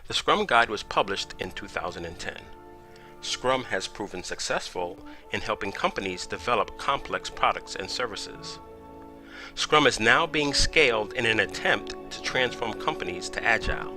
The Scrum Guide was published in 2010. Scrum has proven successful in helping companies develop complex products and services. Scrum is now being scaled in an attempt to transform companies to Agile.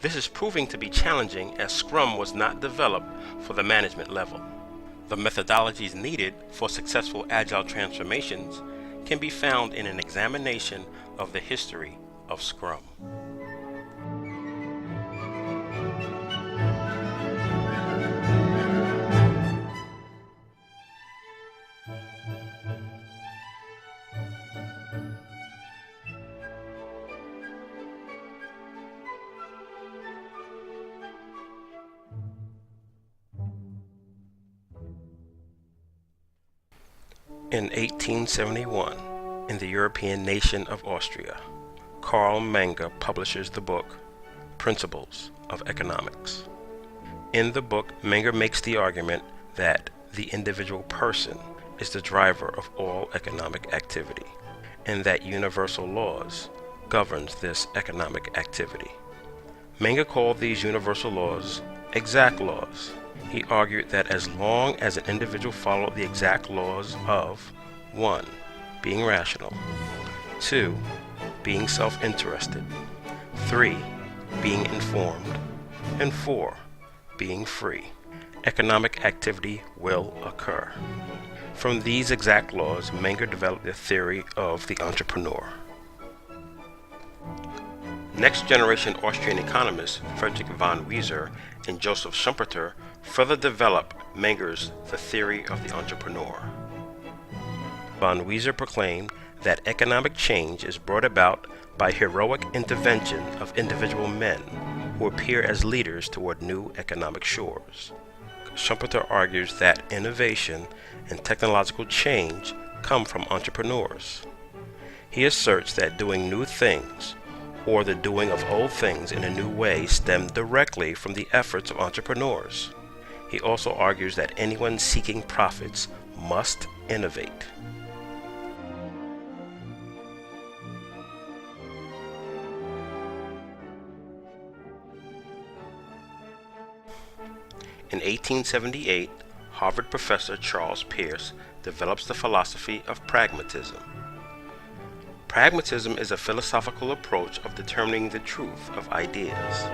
This is proving to be challenging as Scrum was not developed for the management level. The methodologies needed for successful Agile transformations can be found in an examination of the history of Scrum. In 1871, in the European nation of Austria, Karl Menger publishes the book Principles of Economics. In the book, Menger makes the argument that the individual person is the driver of all economic activity, and that universal laws governs this economic activity. Menger called these universal laws exact laws. He argued that as long as an individual followed the exact laws of 1. Being rational, 2. Being self-interested, 3. Being informed, and 4. Being free, economic activity will occur. From these exact laws, Menger developed the theory of the entrepreneur. Next-generation Austrian economists Friedrich von Wieser and Joseph Schumpeter further developed Menger's The Theory of the Entrepreneur. Von Wieser proclaimed that economic change is brought about by heroic intervention of individual men who appear as leaders toward new economic shores. Schumpeter argues that innovation and technological change come from entrepreneurs. He asserts that doing new things, or the doing of old things in a new way, stem directly from the efforts of entrepreneurs. He also argues that anyone seeking profits must innovate. In 1878, Harvard professor Charles Peirce develops the philosophy of pragmatism. Pragmatism is a philosophical approach of determining the truth of ideas.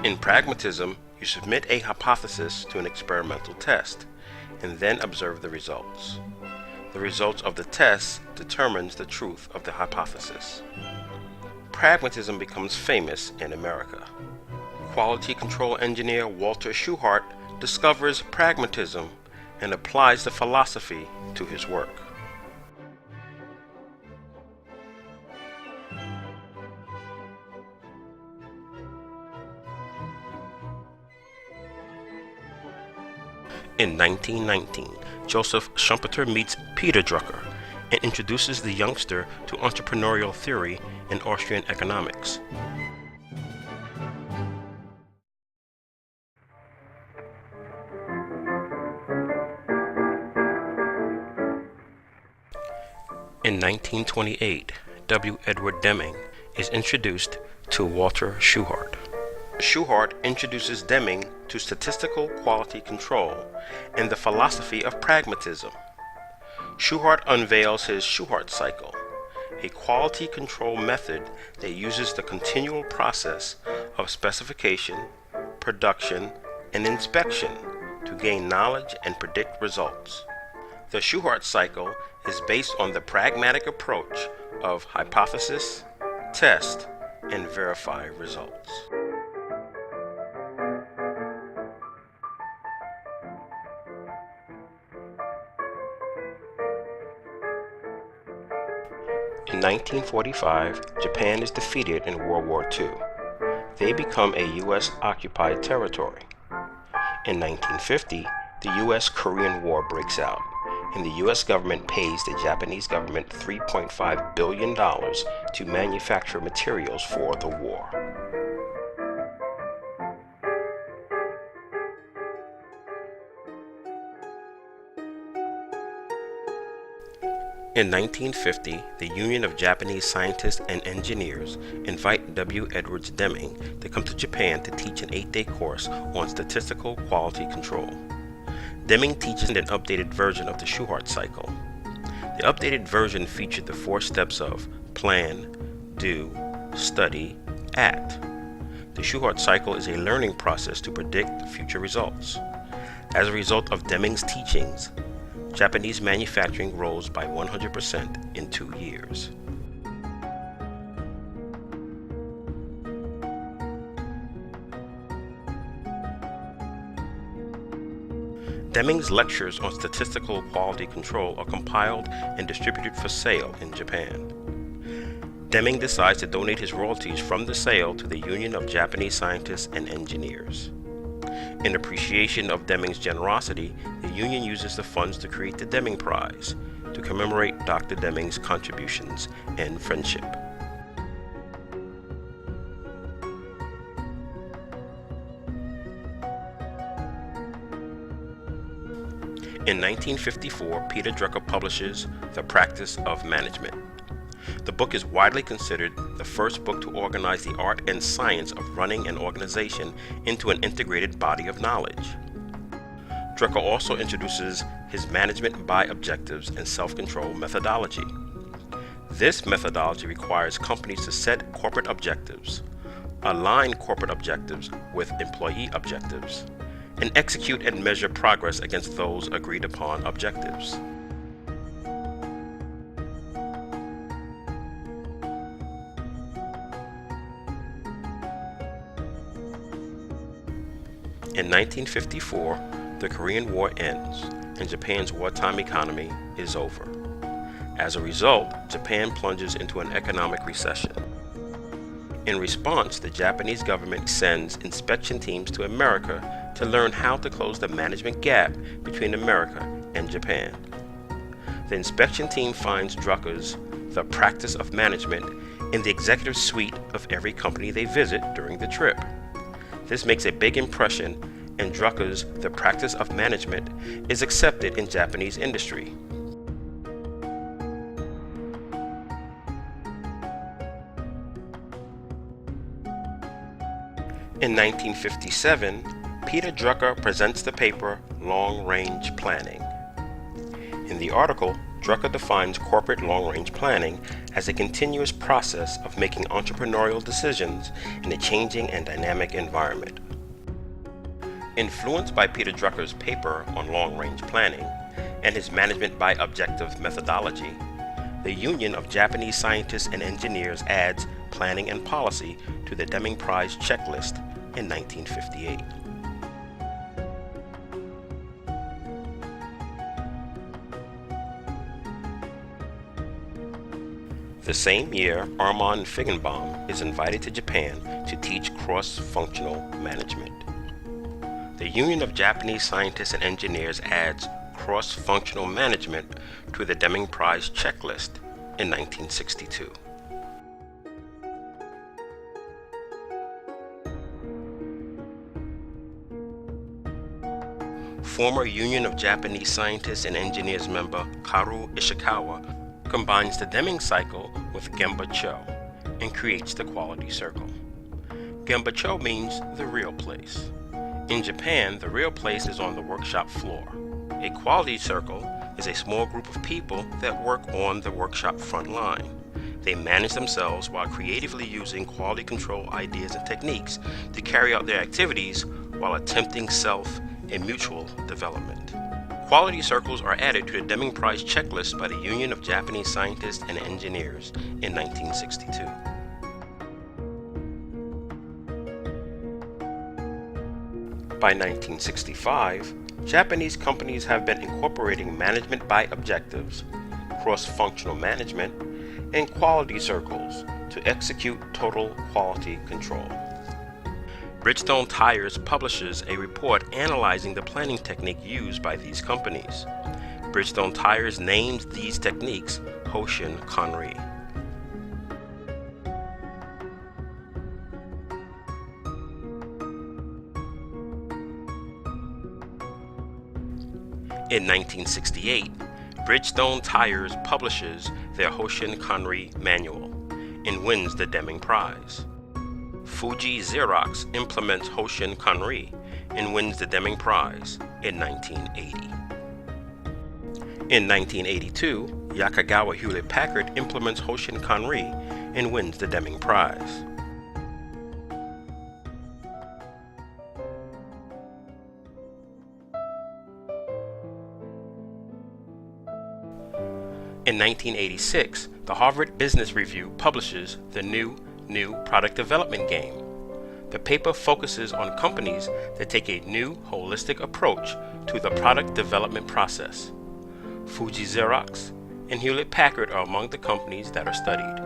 In pragmatism, you submit a hypothesis to an experimental test and then observe the results. The results of the test determines the truth of the hypothesis. Pragmatism becomes famous in America. Quality control engineer Walter Schuhart discovers pragmatism and applies the philosophy to his work. In 1919, Joseph Schumpeter meets Peter Drucker and introduces the youngster to entrepreneurial theory in Austrian economics. In 1928, W. Edward Deming is introduced to Walter Schuhart. Schuhart introduces Deming to statistical quality control and the philosophy of pragmatism. Schuhart unveils his Schuhart cycle, a quality control method that uses the continual process of specification, production, and inspection to gain knowledge and predict results. The Schuhart cycle is based on the pragmatic approach of hypothesis, test, and verify results. In 1945, Japan is defeated in World War II. They become a U.S.-occupied territory. In 1950, the U.S.-Korean War breaks out, and the U.S. government pays the Japanese government $3.5 billion to manufacture materials for the war. In 1950, the Union of Japanese Scientists and Engineers invite W. Edwards Deming to come to Japan to teach an 8-day course on statistical quality control. Deming teaches an updated version of the Shewhart cycle. The updated version featured the 4 steps of plan, do, study, act. The Shewhart cycle is a learning process to predict future results. As a result of Deming's teachings, Japanese manufacturing rose by 100% in 2 years. Deming's lectures on statistical quality control are compiled and distributed for sale in Japan. Deming decides to donate his royalties from the sale to the Union of Japanese Scientists and Engineers. In appreciation of Deming's generosity, the Union uses the funds to create the Deming Prize to commemorate Dr. Deming's contributions and friendship. In 1954, Peter Drucker publishes The Practice of Management. The book is widely considered the first book to organize the art and science of running an organization into an integrated body of knowledge. Drucker also introduces his management by objectives and self-control methodology. This methodology requires companies to set corporate objectives, align corporate objectives with employee objectives, and execute and measure progress against those agreed upon objectives. In 1954, the Korean War ends and Japan's wartime economy is over. As a result, Japan plunges into an economic recession. In response, the Japanese government sends inspection teams to America to learn how to close the management gap between America and Japan. The inspection team finds Drucker's The Practice of Management in the executive suite of every company they visit during the trip. This makes a big impression, and Drucker's The Practice of Management is accepted in Japanese industry. In 1957, Peter Drucker presents the paper Long Range Planning. In the article, Drucker defines corporate long-range planning as a continuous process of making entrepreneurial decisions in a changing and dynamic environment. Influenced by Peter Drucker's paper on long-range planning and his management by objective methodology, the Union of Japanese Scientists and Engineers adds planning and policy to the Deming Prize checklist in 1958. The same year, Armand Feigenbaum is invited to Japan to teach cross-functional management. The Union of Japanese Scientists and Engineers adds cross-functional management to the Deming Prize checklist in 1962. Former Union of Japanese Scientists and Engineers member Karu Ishikawa combines the Deming cycle with Gemba-cho and creates the quality circle. Gemba-cho means the real place. In Japan, the real place is on the workshop floor. A quality circle is a small group of people that work on the workshop front line. They manage themselves while creatively using quality control ideas and techniques to carry out their activities while attempting self and mutual development. Quality circles are added to the Deming Prize checklist by the Union of Japanese Scientists and Engineers in 1962. By 1965, Japanese companies have been incorporating management by objectives, cross-functional management, and quality circles to execute total quality control. Bridgestone Tires publishes a report analyzing the planning technique used by these companies. Bridgestone Tires names these techniques Hoshin Kanri. In 1968, Bridgestone Tires publishes their Hoshin Kanri manual and wins the Deming Prize. Fuji Xerox implements Hoshin Kanri and wins the Deming Prize in 1980. In 1982, Yakagawa Hewlett-Packard implements Hoshin Kanri and wins the Deming Prize. In 1986, the Harvard Business Review publishes the new product development game. The paper focuses on companies that take a new holistic approach to the product development process. Fuji Xerox and Hewlett-Packard are among the companies that are studied.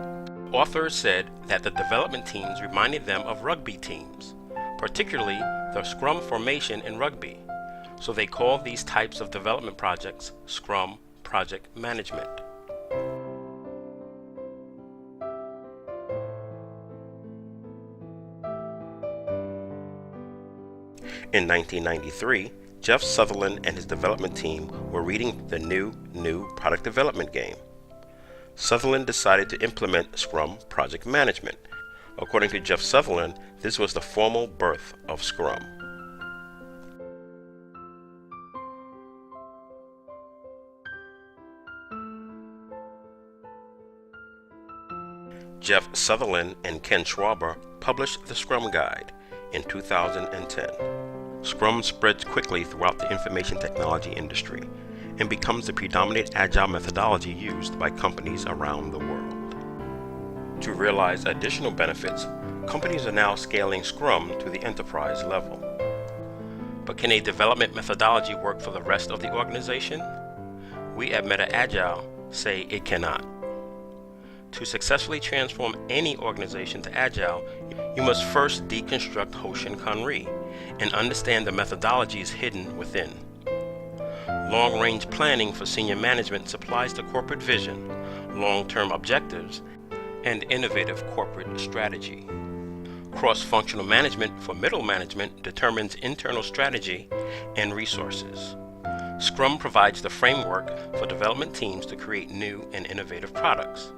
Authors said that the development teams reminded them of rugby teams, particularly the Scrum formation in rugby, so they call these types of development projects Scrum project management. In 1993, Jeff Sutherland and his development team were reading the new product development game. Sutherland decided to implement Scrum project management. According to Jeff Sutherland, this was the formal birth of Scrum. Jeff Sutherland and Ken Schwaber published the Scrum Guide in 2010. Scrum spreads quickly throughout the information technology industry and becomes the predominant agile methodology used by companies around the world. To realize additional benefits, companies are now scaling Scrum to the enterprise level. But can a development methodology work for the rest of the organization? We at Meta Agile say it cannot. To successfully transform any organization to Agile, you must first deconstruct Hoshin Kanri and understand the methodologies hidden within. Long-range planning for senior management supplies the corporate vision, long-term objectives, and innovative corporate strategy. Cross-functional management for middle management determines internal strategy and resources. Scrum provides the framework for development teams to create new and innovative products.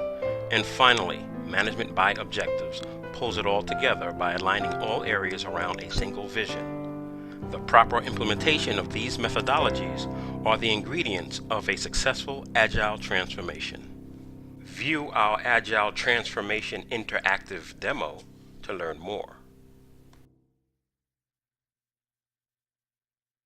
And finally, management by objectives pulls it all together by aligning all areas around a single vision. The proper implementation of these methodologies are the ingredients of a successful agile transformation. View our Agile Transformation interactive demo to learn more.